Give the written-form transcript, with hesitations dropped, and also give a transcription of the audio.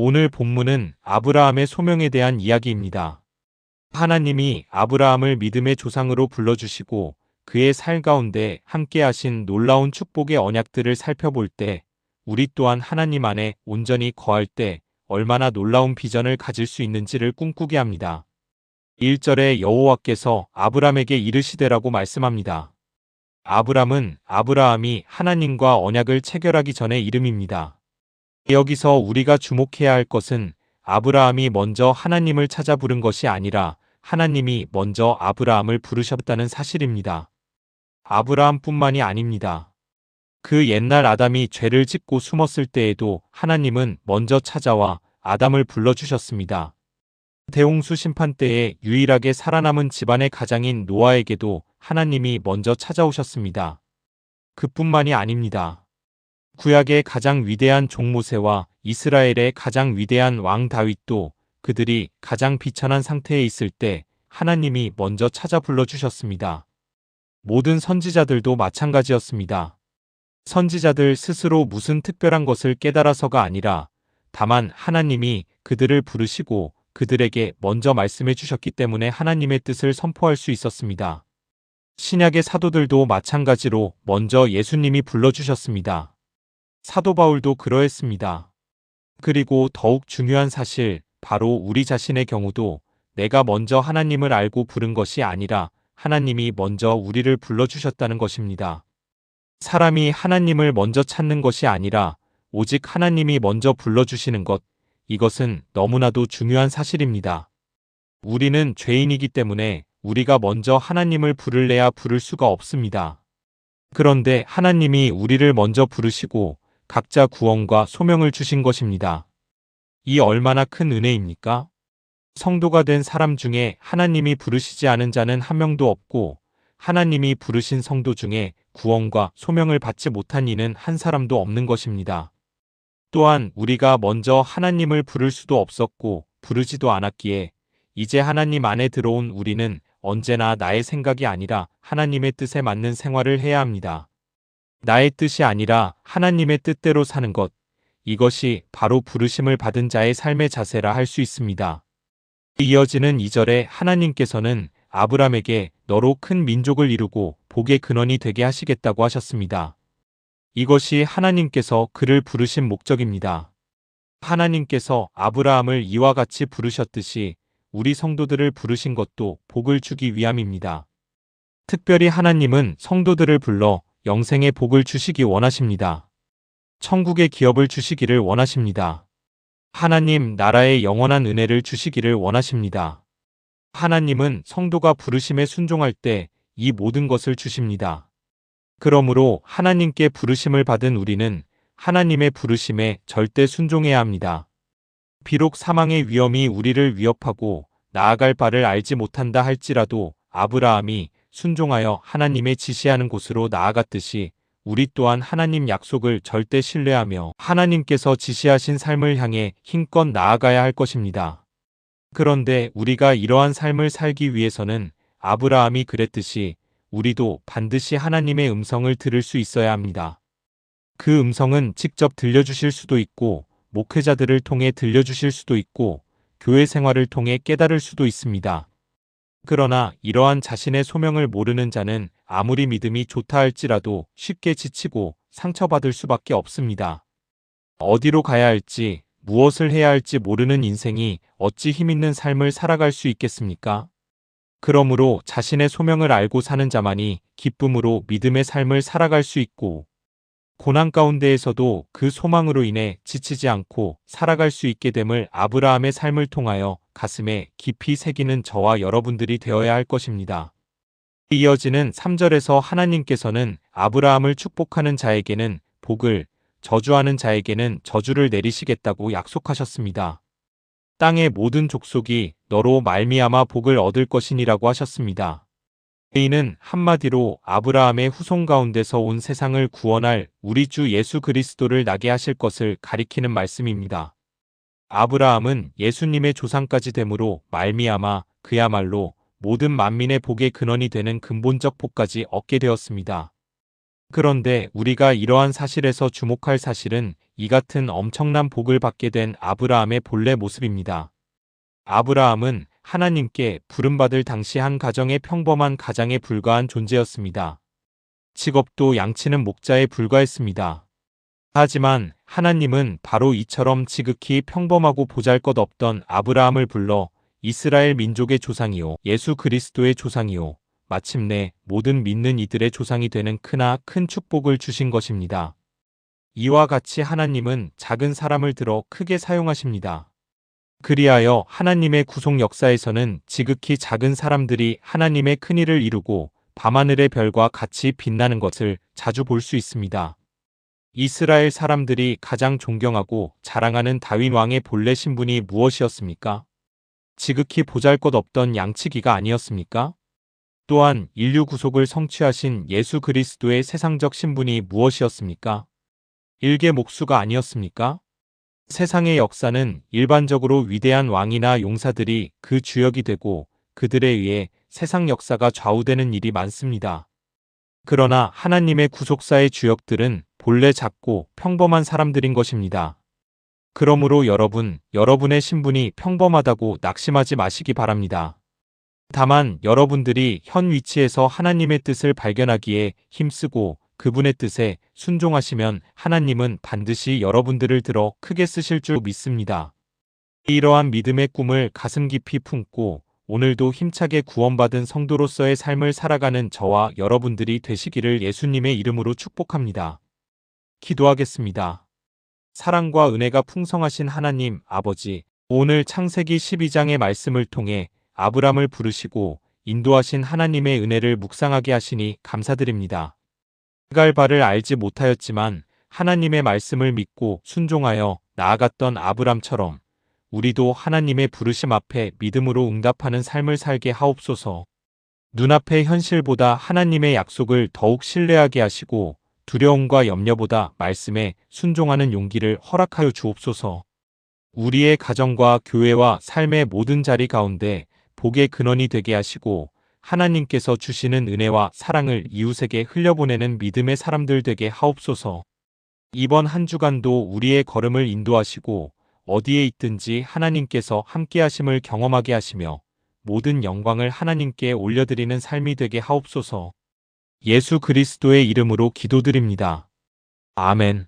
오늘 본문은 아브라함의 소명에 대한 이야기입니다. 하나님이 아브라함을 믿음의 조상으로 불러주시고 그의 삶 가운데 함께하신 놀라운 축복의 언약들을 살펴볼 때 우리 또한 하나님 안에 온전히 거할 때 얼마나 놀라운 비전을 가질 수 있는지를 꿈꾸게 합니다. 1절에 여호와께서 아브람에게 이르시되라고 말씀합니다. 아브람은 아브라함이 하나님과 언약을 체결하기 전의 이름입니다. 여기서 우리가 주목해야 할 것은 아브라함이 먼저 하나님을 찾아 부른 것이 아니라 하나님이 먼저 아브라함을 부르셨다는 사실입니다. 아브라함뿐만이 아닙니다. 그 옛날 아담이 죄를 짓고 숨었을 때에도 하나님은 먼저 찾아와 아담을 불러주셨습니다. 대홍수 심판 때에 유일하게 살아남은 집안의 가장인 노아에게도 하나님이 먼저 찾아오셨습니다. 그뿐만이 아닙니다. 구약의 가장 위대한 종 모세와 이스라엘의 가장 위대한 왕 다윗도 그들이 가장 비천한 상태에 있을 때 하나님이 먼저 찾아 불러주셨습니다. 모든 선지자들도 마찬가지였습니다. 선지자들 스스로 무슨 특별한 것을 깨달아서가 아니라 다만 하나님이 그들을 부르시고 그들에게 먼저 말씀해 주셨기 때문에 하나님의 뜻을 선포할 수 있었습니다. 신약의 사도들도 마찬가지로 먼저 예수님이 불러주셨습니다. 사도 바울도 그러했습니다. 그리고 더욱 중요한 사실, 바로 우리 자신의 경우도 내가 먼저 하나님을 알고 부른 것이 아니라 하나님이 먼저 우리를 불러주셨다는 것입니다. 사람이 하나님을 먼저 찾는 것이 아니라 오직 하나님이 먼저 불러주시는 것, 이것은 너무나도 중요한 사실입니다. 우리는 죄인이기 때문에 우리가 먼저 하나님을 부를래야 부를 수가 없습니다. 그런데 하나님이 우리를 먼저 부르시고 각자 구원과 소명을 주신 것입니다. 이 얼마나 큰 은혜입니까? 성도가 된 사람 중에 하나님이 부르시지 않은 자는 한 명도 없고 하나님이 부르신 성도 중에 구원과 소명을 받지 못한 이는 한 사람도 없는 것입니다. 또한 우리가 먼저 하나님을 부를 수도 없었고 부르지도 않았기에 이제 하나님 안에 들어온 우리는 언제나 나의 생각이 아니라 하나님의 뜻에 맞는 생활을 해야 합니다. 나의 뜻이 아니라 하나님의 뜻대로 사는 것, 이것이 바로 부르심을 받은 자의 삶의 자세라 할 수 있습니다. 이어지는 2절에 하나님께서는 아브람에게 너로 큰 민족을 이루고 복의 근원이 되게 하시겠다고 하셨습니다. 이것이 하나님께서 그를 부르신 목적입니다. 하나님께서 아브라함을 이와 같이 부르셨듯이 우리 성도들을 부르신 것도 복을 주기 위함입니다. 특별히 하나님은 성도들을 불러 영생의 복을 주시기 원하십니다. 천국의 기업을 주시기를 원하십니다. 하나님 나라의 영원한 은혜를 주시기를 원하십니다. 하나님은 성도가 부르심에 순종할 때 이 모든 것을 주십니다. 그러므로 하나님께 부르심을 받은 우리는 하나님의 부르심에 절대 순종해야 합니다. 비록 사망의 위험이 우리를 위협하고 나아갈 바를 알지 못한다 할지라도 아브라함이 순종하여 하나님의 지시하는 곳으로 나아갔듯이 우리 또한 하나님 약속을 절대 신뢰하며 하나님께서 지시하신 삶을 향해 힘껏 나아가야 할 것입니다. 그런데 우리가 이러한 삶을 살기 위해서는 아브라함이 그랬듯이 우리도 반드시 하나님의 음성을 들을 수 있어야 합니다. 그 음성은 직접 들려주실 수도 있고 목회자들을 통해 들려주실 수도 있고 교회 생활을 통해 깨달을 수도 있습니다. 그러나 이러한 자신의 소명을 모르는 자는 아무리 믿음이 좋다 할지라도 쉽게 지치고 상처받을 수밖에 없습니다. 어디로 가야 할지, 무엇을 해야 할지 모르는 인생이 어찌 힘있는 삶을 살아갈 수 있겠습니까? 그러므로 자신의 소명을 알고 사는 자만이 기쁨으로 믿음의 삶을 살아갈 수 있고 고난 가운데에서도 그 소망으로 인해 지치지 않고 살아갈 수 있게 됨을 아브라함의 삶을 통하여 가슴에 깊이 새기는 저와 여러분들이 되어야 할 것입니다. 이어지는 3절에서 하나님께서는 아브라함을 축복하는 자에게는 복을, 저주하는 자에게는 저주를 내리시겠다고 약속하셨습니다. 땅의 모든 족속이 너로 말미암아 복을 얻을 것이니라고 하셨습니다. 이는 한마디로 아브라함의 후손 가운데서 온 세상을 구원할 우리 주 예수 그리스도를 나게 하실 것을 가리키는 말씀입니다. 아브라함은 예수님의 조상까지 됨으로 말미암아 그야말로 모든 만민의 복의 근원이 되는 근본적 복까지 얻게 되었습니다. 그런데 우리가 이러한 사실에서 주목할 사실은 이 같은 엄청난 복을 받게 된 아브라함의 본래 모습입니다. 아브라함은 하나님께 부름받을 당시 한 가정의 평범한 가장에 불과한 존재였습니다. 직업도 양치는 목자에 불과했습니다. 하지만 하나님은 바로 이처럼 지극히 평범하고 보잘것없던 아브라함을 불러 이스라엘 민족의 조상이요 예수 그리스도의 조상이요 마침내 모든 믿는 이들의 조상이 되는 크나큰 축복을 주신 것입니다. 이와 같이 하나님은 작은 사람을 들어 크게 사용하십니다. 그리하여 하나님의 구속 역사에서는 지극히 작은 사람들이 하나님의 큰일을 이루고 밤하늘의 별과 같이 빛나는 것을 자주 볼 수 있습니다. 이스라엘 사람들이 가장 존경하고 자랑하는 다윗 왕의 본래 신분이 무엇이었습니까? 지극히 보잘것없던 양치기가 아니었습니까? 또한 인류 구속을 성취하신 예수 그리스도의 세상적 신분이 무엇이었습니까? 일개 목수가 아니었습니까? 세상의 역사는 일반적으로 위대한 왕이나 용사들이 그 주역이 되고 그들에 의해 세상 역사가 좌우되는 일이 많습니다. 그러나 하나님의 구속사의 주역들은 본래 작고 평범한 사람들인 것입니다. 그러므로 여러분의 신분이 평범하다고 낙심하지 마시기 바랍니다. 다만 여러분들이 현 위치에서 하나님의 뜻을 발견하기에 힘쓰고 그분의 뜻에 순종하시면 하나님은 반드시 여러분들을 들어 크게 쓰실 줄 믿습니다. 이러한 믿음의 꿈을 가슴 깊이 품고 오늘도 힘차게 구원받은 성도로서의 삶을 살아가는 저와 여러분들이 되시기를 예수님의 이름으로 축복합니다. 기도하겠습니다. 사랑과 은혜가 풍성하신 하나님 아버지, 오늘 창세기 12장의 말씀을 통해 아브람을 부르시고 인도하신 하나님의 은혜를 묵상하게 하시니 감사드립니다. 갈 바를 알지 못하였지만 하나님의 말씀을 믿고 순종하여 나아갔던 아브람처럼 우리도 하나님의 부르심 앞에 믿음으로 응답하는 삶을 살게 하옵소서. 눈앞의 현실보다 하나님의 약속을 더욱 신뢰하게 하시고 두려움과 염려보다 말씀에 순종하는 용기를 허락하여 주옵소서. 우리의 가정과 교회와 삶의 모든 자리 가운데 복의 근원이 되게 하시고 하나님께서 주시는 은혜와 사랑을 이웃에게 흘려보내는 믿음의 사람들 되게 하옵소서. 이번 한 주간도 우리의 걸음을 인도하시고 어디에 있든지 하나님께서 함께하심을 경험하게 하시며 모든 영광을 하나님께 올려드리는 삶이 되게 하옵소서. 예수 그리스도의 이름으로 기도드립니다. 아멘.